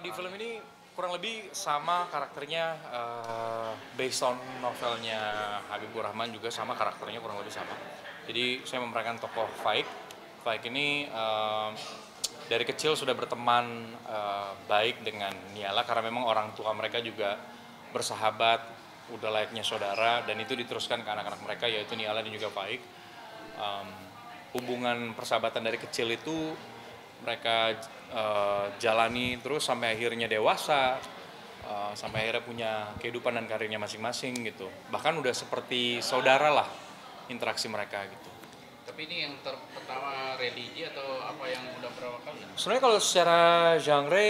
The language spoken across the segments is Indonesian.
Di film ini kurang lebih sama karakternya, based on novelnya Habibur Rahman, juga sama karakternya kurang lebih sama. Jadi saya memerankan tokoh Faik. Faik ini dari kecil sudah berteman baik dengan Niala karena memang orang tua mereka juga bersahabat, udah layaknya saudara, dan itu diteruskan ke anak-anak mereka yaitu Niala dan juga Faik. um, Hubungan persahabatan dari kecil itu mereka jalani terus sampai akhirnya dewasa, sampai akhirnya punya kehidupan dan karirnya masing-masing gitu. Bahkan udah seperti saudara lah interaksi mereka gitu. Tapi ini yang pertama religi atau apa yang udah berapa kali? Sebenarnya kalau secara genre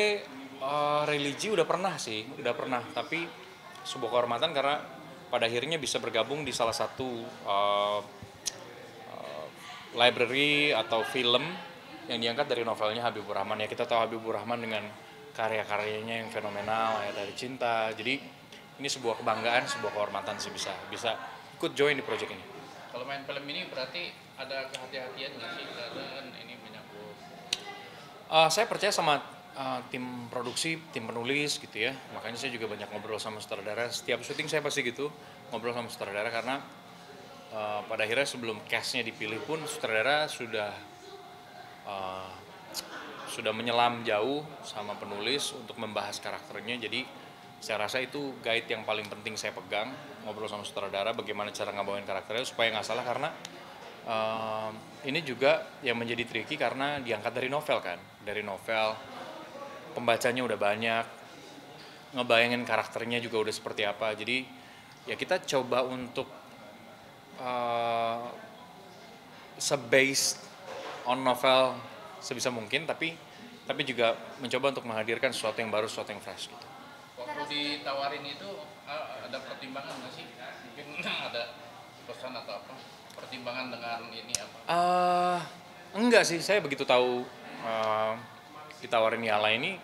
religi udah pernah sih, udah pernah. Tapi sebuah kehormatan karena pada akhirnya bisa bergabung di salah satu library atau film yang diangkat dari novelnya Habibur Rahman. Ya kita tahu Habibur Rahman dengan karya-karyanya yang fenomenal, ya dari cinta. Jadi ini sebuah kebanggaan, sebuah kehormatan sih bisa ikut join di project ini. Kalau main film ini berarti ada kehati-hatian nggak sih? Karena kan ini menyangkut. Saya percaya sama tim produksi, tim penulis gitu ya. Makanya saya juga banyak ngobrol sama sutradara. Setiap syuting saya pasti gitu ngobrol sama sutradara karena pada akhirnya sebelum castnya dipilih pun sutradara uh, sudah menyelam jauh sama penulis untuk membahas karakternya. Jadi saya rasa itu guide yang paling penting saya pegang, ngobrol sama sutradara bagaimana cara ngabawain karakternya supaya nggak salah, karena ini juga yang menjadi tricky karena diangkat dari novel kan. Dari novel pembacanya udah banyak, ngebayangin karakternya juga udah seperti apa. Jadi ya kita coba untuk se-based on novel sebisa mungkin, tapi juga mencoba untuk menghadirkan sesuatu yang baru, sesuatu yang fresh gitu. Waktu ditawarin itu ada pertimbangan nggak sih? Mungkin ada pesan atau apa? Pertimbangan dengan ini apa? Enggak sih, saya begitu tahu ditawarin Yala ini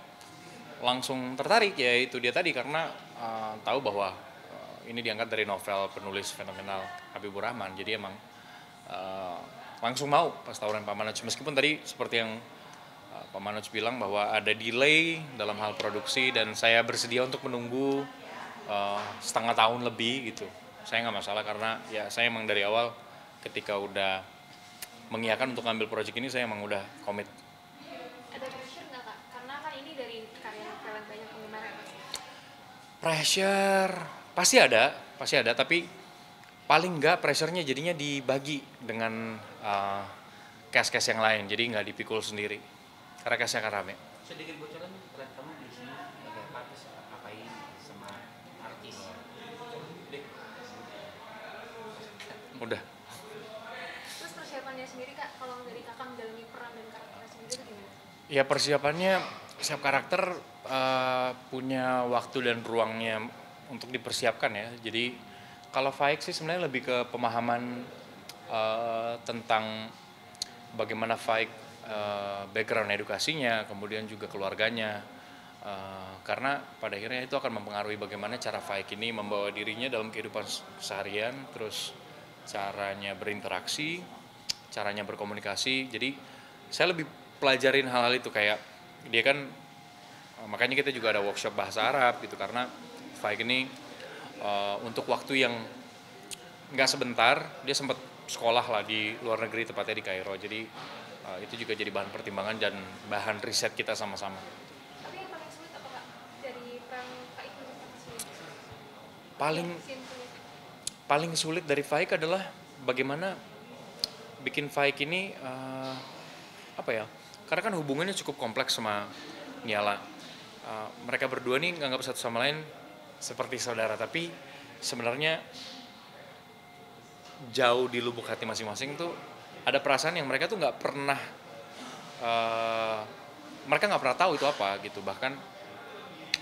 langsung tertarik, ya itu dia tadi, karena tahu bahwa ini diangkat dari novel penulis fenomenal Habibur Rahman. Jadi emang langsung mau pas tawaran Pak Manoj, meskipun tadi seperti yang Pak Manoj bilang bahwa ada delay dalam hal produksi dan saya bersedia untuk menunggu setengah tahun lebih gitu. Saya nggak masalah karena ya saya emang dari awal ketika udah mengiyakan untuk ngambil proyek ini saya emang udah komit. Ada pressure nggak kak? Karena kan ini dari karya novel yang banyak penggemar ya. Pressure pasti ada, tapi paling nggak pressure-nya jadinya dibagi dengan cast-cast yang lain, jadi nggak dipikul sendiri karena cast-nya kan rame. Sedikit bocoran peran kamu di sini sebagai apa terus ngapain sama artis? Udah. Terus persiapannya sendiri kak, kalau dari kakak menjalani peran dan karakternya sendiri itu gimana? Ya persiapannya setiap karakter punya waktu dan ruangnya untuk dipersiapkan ya. Jadi kalau Faik sih sebenarnya lebih ke pemahaman tentang bagaimana Faik background edukasinya, kemudian juga keluarganya. Karena pada akhirnya itu akan mempengaruhi bagaimana cara Faik ini membawa dirinya dalam kehidupan seharian, terus caranya berinteraksi, caranya berkomunikasi. Jadi saya lebih pelajarin hal-hal itu, kayak dia kan makanya kita juga ada workshop bahasa Arab gitu karena Faik ini untuk waktu yang nggak sebentar dia sempat sekolah lah di luar negeri, tepatnya di Kairo. Jadi itu juga jadi bahan pertimbangan dan bahan riset kita sama-sama. Tapi yang paling sulit apa kak? Dari peran kak itu yang paling sulit? Paling Scene sulit. paling sulit dari Faik adalah bagaimana bikin Faik ini apa ya? Karena kan hubungannya cukup kompleks sama Niala. Mereka berdua nih nganggap satu sama lain seperti saudara, tapi sebenarnya jauh di lubuk hati masing-masing tuh ada perasaan yang mereka tuh nggak pernah mereka nggak pernah tahu itu apa gitu. Bahkan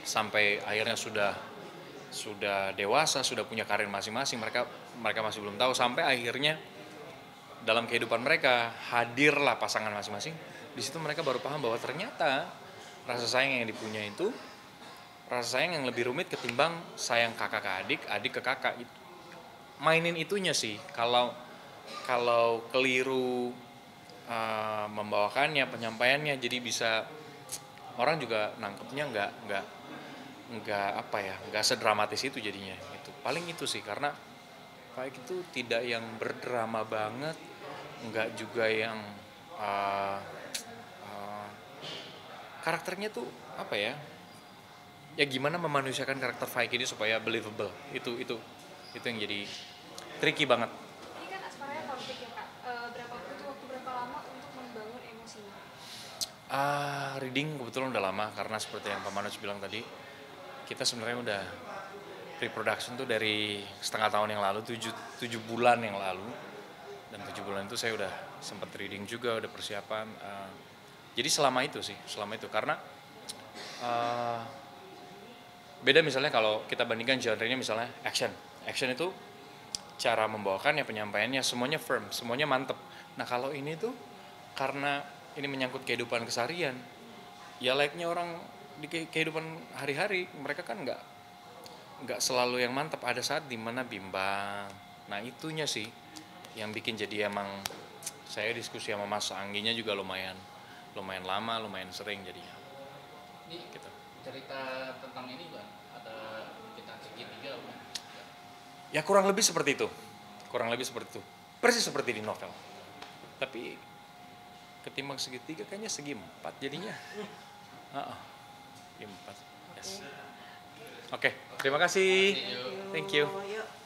sampai akhirnya sudah dewasa, sudah punya karir masing-masing, mereka masih belum tahu, sampai akhirnya dalam kehidupan mereka hadirlah pasangan masing-masing. Di situ mereka baru paham bahwa ternyata rasa sayang yang dipunya itu rasa sayang yang lebih rumit ketimbang sayang kakak ke adik, adik ke kakak. Mainin itunya sih, kalau keliru membawakannya, penyampaiannya, jadi bisa orang juga nangkepnya nggak apa ya, nggak sedramatis itu jadinya gitu. Paling itu sih, karena Faik itu tidak yang berdrama banget, nggak juga yang uh, uh, karakternya tuh apa ya, ya gimana memanusiakan karakter Faik ini supaya believable, itu yang jadi tricky banget. Ini kan asmaranya konflik ya kak. Butuh waktu berapa lama untuk membangun emosinya? Reading kebetulan udah lama, karena seperti yang Pak Manoj bilang tadi, kita sebenarnya udah pre-production tuh dari setengah tahun yang lalu, 7 bulan yang lalu, dan 7 bulan itu saya udah sempat reading juga, udah persiapan. Jadi selama itu karena uh, beda misalnya kalau kita bandingkan genre-nya misalnya action itu cara membawakannya, penyampaiannya semuanya firm, semuanya mantep. Nah kalau ini tuh karena ini menyangkut kehidupan keseharian, ya layaknya orang di kehidupan hari-hari, mereka kan nggak selalu yang mantap, ada saat dimana bimbang. Nah itunya sih yang bikin jadi emang saya diskusi sama Mas Angginya juga lumayan lama, lumayan sering jadinya Ini gitu. cerita tentang ini kan ada kita segitiga bukan? Ya kurang lebih seperti itu, persis seperti di novel, tapi ketimbang segitiga kayaknya segi 4 jadinya. Segi 4. Yes. Oke, terima kasih. Thank you. Yuk.